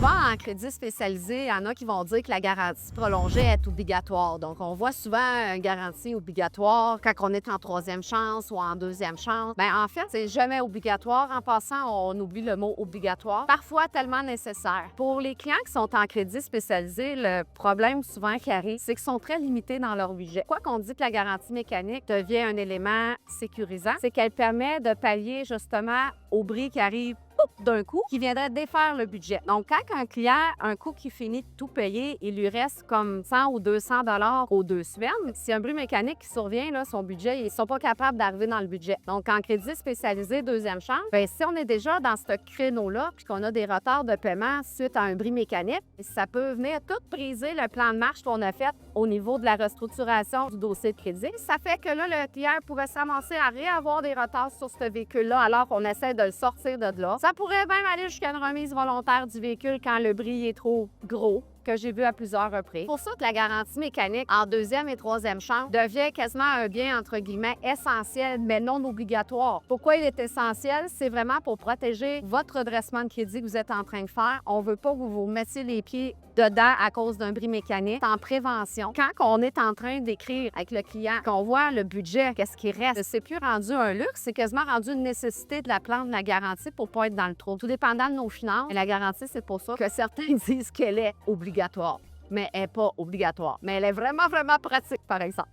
Souvent, en crédit spécialisé, il y en a qui vont dire que la garantie prolongée est obligatoire. Donc, on voit souvent une garantie obligatoire quand on est en troisième chance ou en deuxième chance. Bien, en fait, c'est jamais obligatoire. En passant, on oublie le mot obligatoire. Parfois, tellement nécessaire. Pour les clients qui sont en crédit spécialisé, le problème souvent qui arrive, c'est qu'ils sont très limités dans leur budget. Quoi qu'on dit que la garantie mécanique devient un élément sécurisant, c'est qu'elle permet de pallier justement au bris qui arrive d'un coup, qui viendrait défaire le budget. Donc, quand un client a un coup qui finit de tout payer, il lui reste comme 100 ou 200 dollars aux 2 semaines. Si un bris mécanique qui survient, là, son budget, ils ne sont pas capables d'arriver dans le budget. Donc, en crédit spécialisé, deuxième chance, bien, si on est déjà dans ce créneau-là, puis qu'on a des retards de paiement suite à un bris mécanique, ça peut venir tout briser le plan de marche qu'on a fait au niveau de la restructuration du dossier de crédit. Ça fait que là, le client pourrait s'avancer à réavoir des retards sur ce véhicule-là alors qu'on essaie de le sortir de là. Ça pourrait même aller jusqu'à une remise volontaire du véhicule quand le bris est trop gros, que j'ai vu à plusieurs reprises. C'est pour ça que la garantie mécanique en deuxième et troisième chance devient quasiment un bien, entre guillemets, essentiel, mais non obligatoire. Pourquoi il est essentiel? C'est vraiment pour protéger votre redressement de crédit que vous êtes en train de faire. On ne veut pas que vous vous mettiez les pieds dedans à cause d'un bris mécanique. En prévention, quand on est en train d'écrire avec le client, qu'on voit le budget, qu'est-ce qui reste, c'est plus rendu un luxe, c'est quasiment rendu une nécessité de la plante de la garantie pour ne pas être dans le trou. Tout dépendant de nos finances, et la garantie, c'est pour ça que certains disent qu'elle est obligatoire, mais elle n'est pas obligatoire. Mais elle est vraiment, vraiment pratique, par exemple.